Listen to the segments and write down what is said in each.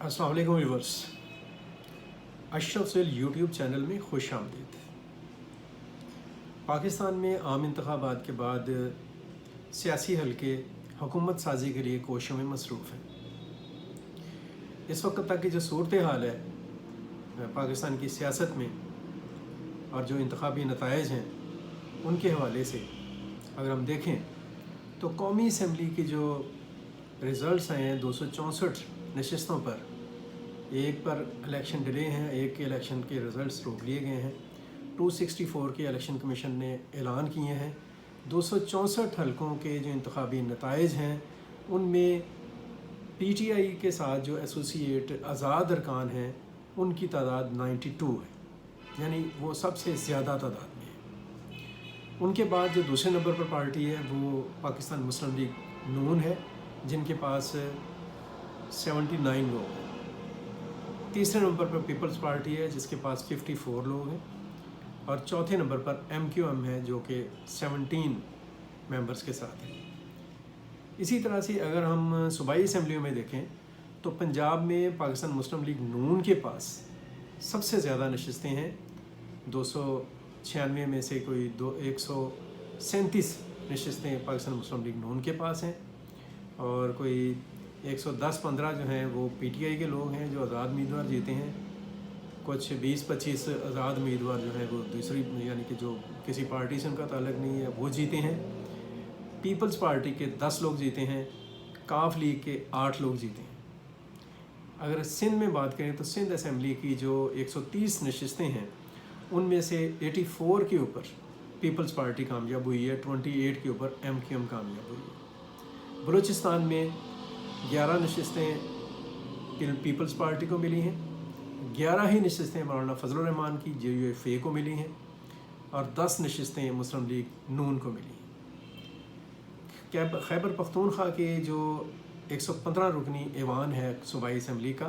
अस्सलाम वालेकुम viewers, Ashraf cell YouTube channel में खुश आमदीद। पाकिस्तान में आम इंतखाबात के बाद सियासी हलके हुकूमत साजी के लिए कोशिशों में मसरूफ़ हैं। इस वक्त तक की जो सूरत हाल है पाकिस्तान की सियासत में और जो इंतखाबी नताइज हैं उनके हवाले से अगर हम देखें तो कौमी असम्बली की जो रिज़ल्ट्स आए हैं 264 नशस्तों पर, एक पर इलेक्शन डिले हैं, एक के इलेक्शन के रिज़ल्ट्स रोक लिए गए हैं। 264 के इलेक्शन कमीशन ने ऐलान किए हैं। 264 हलकों के जो इंतखाबी नताइज हैं उनमें PTI के साथ जो एसोसिएट आज़ाद अरकान हैं उनकी तादाद 92 है, यानी वो सबसे ज़्यादा तादाद में है। उनके बाद जो दूसरे नंबर पर पार्टी है वो पाकिस्तान मुस्लिम लीग नून है, जिनके पास 79 लोग हैं। तीसरे नंबर पर पीपल्स पार्टी है जिसके पास 54 लोग हैं, और चौथे नंबर पर MQM है जो कि 17 मेंबर्स के साथ है। इसी तरह से अगर हम सूबाई असम्बलियों में देखें तो पंजाब में पाकिस्तान मुस्लिम लीग नून के पास सबसे ज़्यादा नशस्तें हैं। 296 में से कोई 137 नशस्तें पाकिस्तान मुस्लिम लीग नून के पास हैं, और कोई 110-15 जो हैं वो PTI के लोग हैं जो आज़ाद उम्मीदवार जीते हैं। कुछ 20-25 आज़ाद उम्मीदवार जो हैं वो दूसरी यानी कि जो किसी पार्टी से उनका ताल्लुक़ नहीं है वो जीते हैं। पीपल्स पार्टी के 10 लोग जीते हैं, काफ लीग के 8 लोग जीते हैं। अगर सिंध में बात करें तो सिंध असम्बली की जो 130 नशस्तें हैं उनमें से 84 के ऊपर पीपल्स पार्टी कामयाब हुई है, 28 के ऊपर MQM कामयाब हुई है। बलूचिस्तान में 11 नशस्तें पीपल्स पार्टी को मिली हैं, 11 ही नशस्तें मौलाना फजलुर रहमान की JUFA को मिली हैं, और 10 नशस्तें मुस्लिम लीग नून को मिली हैं। खैबर पख्तूनख्वा के जो 115 रुकनी ऐवान है सूबाई असम्बली का,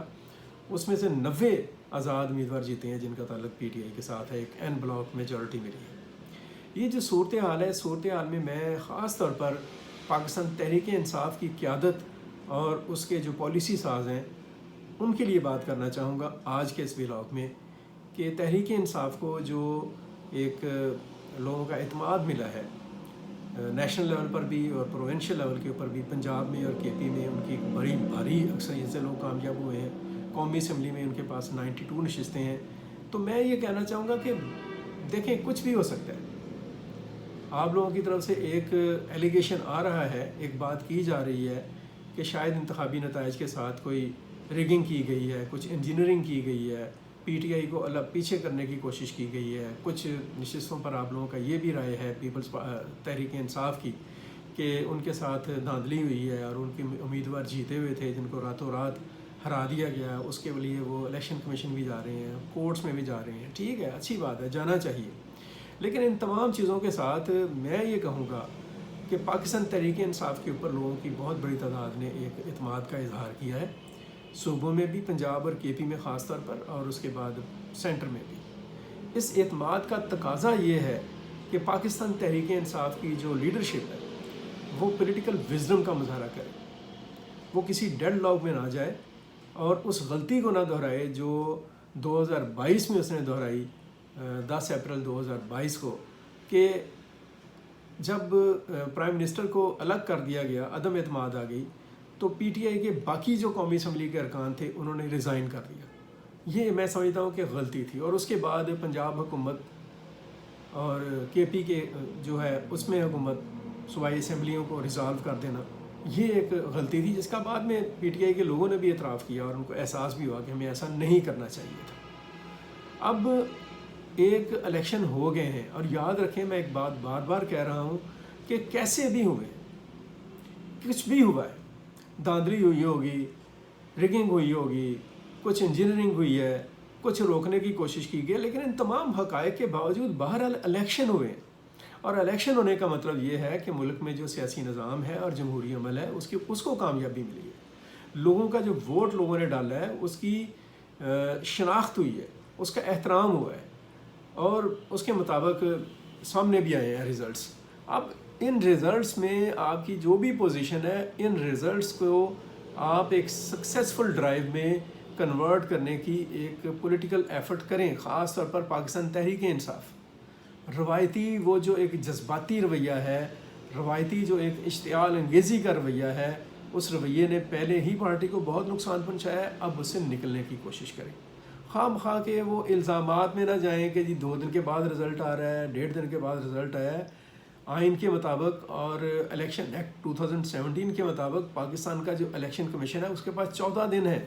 उसमें से 90 आज़ाद उम्मीदवार जीते हैं जिनका ताल्लुक़ PTI के साथ है। एक N ब्लॉक मेजॉरिटी मिली है। ये जो सूरत हाल है, सूरत हाल में मैं ख़ास तौर पर पाकिस्तान तहरीक इंसाफ की क़यादत और उसके जो पॉलिसी साज हैं उनके लिए बात करना चाहूँगा आज के इस व्लॉग में, कि तहरीक इंसाफ को जो एक लोगों का एतमाद मिला है नेशनल लेवल पर भी और प्रोविंशियल लेवल के ऊपर भी, पंजाब में और KP में उनकी बड़ी भारी अक्सरियत से लोग कामयाब हुए हैं। कौमी असम्बली में उनके पास 92 नशस्तें हैं। तो मैं ये कहना चाहूँगा कि देखें, कुछ भी हो सकता है। आप लोगों की तरफ से एक एलिगेशन आ रहा है, एक बात की जा रही है कि शायद इंतखाबी नताइज के साथ कोई रिगिंग की गई है, कुछ इंजीनियरिंग की गई है, PTI को अलग पीछे करने की कोशिश की गई है। कुछ नशस्तों पर आप लोगों का ये भी राय है पीपल्स तहरीक इंसाफ की कि उनके साथ धांधली हुई है और उनके उम्मीदवार जीते हुए थे जिनको रातों रात हरा दिया गया। उसके लिए वो इलेक्शन कमीशन भी जा रहे हैं, कोर्ट्स में भी जा रहे हैं। ठीक है, अच्छी बात है, जाना चाहिए। लेकिन इन तमाम चीज़ों के साथ मैं ये कहूँगा कि पाकिस्तान तहरीक इंसाफ के ऊपर लोगों की बहुत बड़ी तादाद ने एक एतमाद का इजहार किया है, सूबों में भी, पंजाब और KP में ख़ास तौर पर, और उसके बाद सेंटर में भी। इस एतमाद का तकाजा ये है कि पाकिस्तान तहरीक इंसाफ की जो लीडरशिप है वो पॉलिटिकल विजडम का मुजाहरा करे, वो किसी डेड लॉक में ना जाए और उस गलती को ना दोहराए जो 2022 में उसने दोहराई 10 अप्रैल 2022 को, कि जब प्राइम मिनिस्टर को अलग कर दिया गया, अदम एतमाद आ गई, तो PTI के बाकी जो कौमी असम्बली के अरकान थे उन्होंने रिज़ाइन कर दिया। ये मैं समझता हूँ कि गलती थी। और उसके बाद पंजाब हुकूमत और KP के जो है उसमें हुकूमत सूबाई असम्बलियों को रिज़ॉल्व कर देना, ये एक गलती थी जिसका बाद में PTI के लोगों ने भी एतराफ़ किया और उनको एहसास भी हुआ कि हमें ऐसा नहीं करना चाहिए था। अब एक इलेक्शन हो गए हैं, और याद रखें, मैं एक बात बार बार कह रहा हूँ कि कैसे भी हुए, कुछ भी हुआ है, धांधली हुई होगी, रिगिंग हुई होगी, कुछ इंजीनियरिंग हुई है, कुछ रोकने की कोशिश की गई, लेकिन इन तमाम हक़ाइक़ के बावजूद बहरहाल इलेक्शन हुए हैं। और इलेक्शन होने का मतलब ये है कि मुल्क में जो सियासी निज़ाम है और जमहूरी अमल है उसको कामयाबी मिली है। लोगों का जो वोट लोगों ने डाला है उसकी शनाख्त हुई है, उसका एहतराम हुआ है, और उसके मुताबिक सामने भी आए हैं रिज़ल्ट्स। अब इन रिज़ल्ट्स में आपकी जो भी पोजीशन है, इन रिज़ल्ट्स को आप एक सक्सेसफुल ड्राइव में کنورٹ کرنے کی ایک پولیٹیکل ایفرٹ کریں، خاص طور پر پاکستان تحریک انصاف۔ روایتی وہ جو ایک جذباتی رویہ ہے، روایتی جو ایک اشتعال انگیزی کا رویہ ہے، اس رویے نے پہلے ہی پارٹی کو بہت نقصان پہنچایا ہے، اب اس سے نکلنے کی کوشش کریں۔ خواہ مخواہ کے وہ الزامات میں نہ جائیں کہ جی 2 دن کے بعد رزلٹ آ رہا ہے، 1.5 دن کے بعد رزلٹ آیا ہے۔ آئین کے مطابق اور الیکشن ایکٹ 2017 کے مطابق پاکستان کا جو الیکشن کمیشن ہے اس کے پاس 14 دن ہے،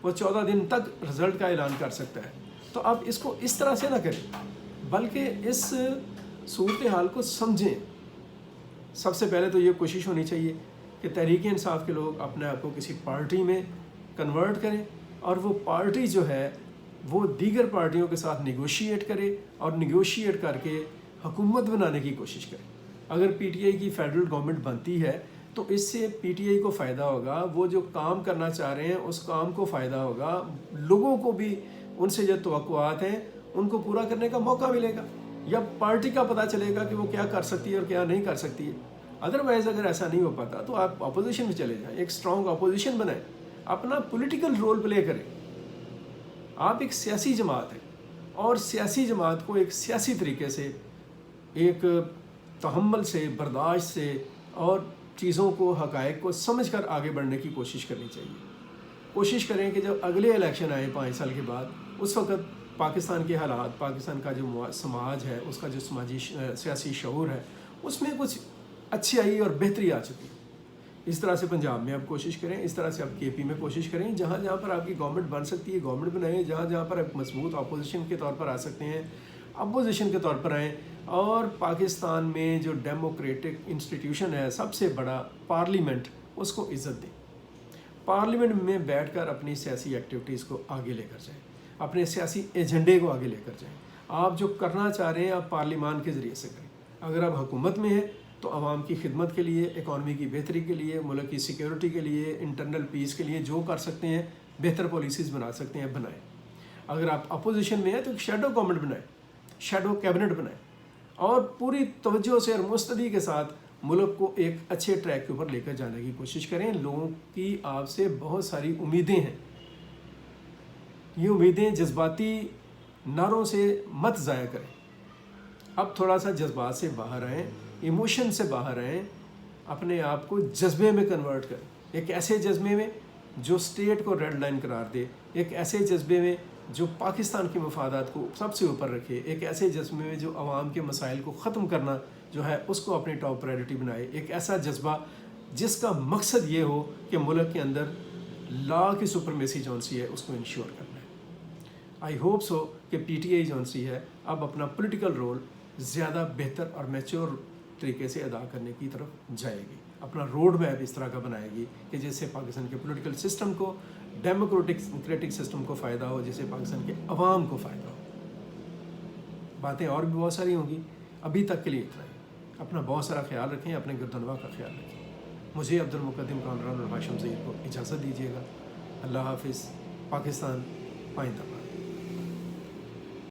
وہ 14 دن تک رزلٹ کا اعلان کر سکتا ہے۔ تو اب اس کو اس طرح سے نہ کریں، بلکہ اس صورتحال کو سمجھیں۔ سب سے پہلے تو یہ کوشش ہونی چاہیے کہ تحریک انصاف کے لوگ اپنے آپ کو کسی پارٹی میں کنورٹ کریں، اور وہ پارٹی جو ہے وہ دیگر پارٹیوں کے ساتھ نیگوشیٹ کرے، اور نیگوشیٹ کر کے حکومت بنانے کی کوشش کرے۔ اگر پی ٹی آئی کی فیڈرل گورنمنٹ بنتی ہے تو اس سے پی ٹی آئی کو فائدہ ہوگا، وہ جو کام کرنا چاہ رہے ہیں اس کام کو فائدہ ہوگا، لوگوں کو بھی ان سے جو توقعات ہیں ان کو پورا کرنے کا موقع ملے گا، یا پارٹی کا پتہ چلے گا کہ وہ کیا کر سکتی ہے اور کیا نہیں کر سکتی ہے۔ ادروائز اگر ایسا نہیں ہو پاتا تو آپ اپوزیشن میں چلے جائیں، ایک اسٹرانگ اپوزیشن بنائیں، اپنا پولیٹیکل رول پلے کریں۔ آپ ایک سیاسی جماعت ہیں، اور سیاسی جماعت کو ایک سیاسی طریقے سے، ایک تحمل سے، برداشت سے، اور چیزوں کو، حقائق کو سمجھ کر آگے بڑھنے کی کوشش کرنی چاہیے۔ کوشش کریں کہ جب اگلے الیکشن آئے 5 سال کے بعد، اس وقت پاکستان کے حالات، پاکستان کا جو سماج ہے، اس کا جو سماجی سیاسی شعور ہے، اس میں کچھ اچھائی اور بہتری آ چکی ہے۔ اس طرح سے پنجاب میں آپ کوشش کریں، اس طرح سے آپ کے پی میں کوشش کریں، جہاں جہاں پر آپ کی گورنمنٹ بن سکتی ہے گورنمنٹ بنائیں، جہاں جہاں پر آپ مضبوط اپوزیشن کے طور پر آ سکتے ہیں اپوزیشن کے طور پر آئیں، اور پاکستان میں جو ڈیموکریٹک انسٹیٹیوشن ہے سب سے بڑا پارلیمنٹ، اس کو عزت دیں۔ پارلیمنٹ میں بیٹھ کر اپنی سیاسی ایکٹیویٹیز کو آگے لے کر جائیں، اپنے سیاسی ایجنڈے کو آگے لے کر جائیں۔ آپ جو کرنا چاہ رہے ہیں آپ پارلیمان کے ذریعے سے کریں۔ اگر آپ حکومت میں ہیں تو عوام کی خدمت کے لیے، اکانومی کی بہتری کے لیے، ملک کی سیکیورٹی کے لیے، انٹرنل پیس کے لیے جو کر سکتے ہیں، بہتر پالیسیز بنا سکتے ہیں، بنائیں۔ اگر آپ اپوزیشن میں ہیں تو ایک شیڈو گورنمنٹ بنائیں، شیڈو کیبنٹ بنائیں، اور پوری توجہ سے اور مستعدی کے ساتھ ملک کو ایک اچھے ٹریک کے اوپر لے کر جانے کی کوشش کریں۔ لوگوں کی آپ سے بہت ساری امیدیں ہیں، یہ امیدیں جذباتی نعروں سے مت ضائع کریں۔ اب تھوڑا سا جذبات سے باہر آئیں، ایموشن سے باہر آئیں، اپنے آپ کو جذبے میں کنورٹ کریں، ایک ایسے جذبے میں جو اسٹیٹ کو ریڈ لائن قرار دے، ایک ایسے جذبے میں جو پاکستان کے مفادات کو سب سے اوپر رکھے، ایک ایسے جذبے میں جو عوام کے مسائل کو ختم کرنا جو ہے اس کو اپنی ٹاپ پرائرٹی بنائے، ایک ایسا جذبہ جس کا مقصد یہ ہو کہ ملک کے اندر لا کی سپرمیسی جون سی ہے اس کو انشور کرنا ہے۔ آئی ہوپ سو کہ پی ٹی آئی جون سی ہے اب اپنا پولیٹیکل رول زیادہ بہتر اور میچور طریقے سے ادا کرنے کی طرف جائے گی، اپنا روڈ میپ اس طرح کا بنائے گی کہ جس سے پاکستان کے پولیٹیکل سسٹم کو، ڈیموکریٹک سسٹم کو فائدہ ہو، جس سے پاکستان کے عوام کو فائدہ ہو۔ باتیں اور بھی بہت ساری ہوں گی، ابھی تک کے لیے اتنا ہی۔ اپنا بہت سارا خیال رکھیں، اپنے گردنوا کا خیال رکھیں۔ مجھے عبدالمقدم کامران اور ہاشم ظہیر کو اجازت دیجیے گا۔ اللہ حافظ۔ پاکستان پائندہ۔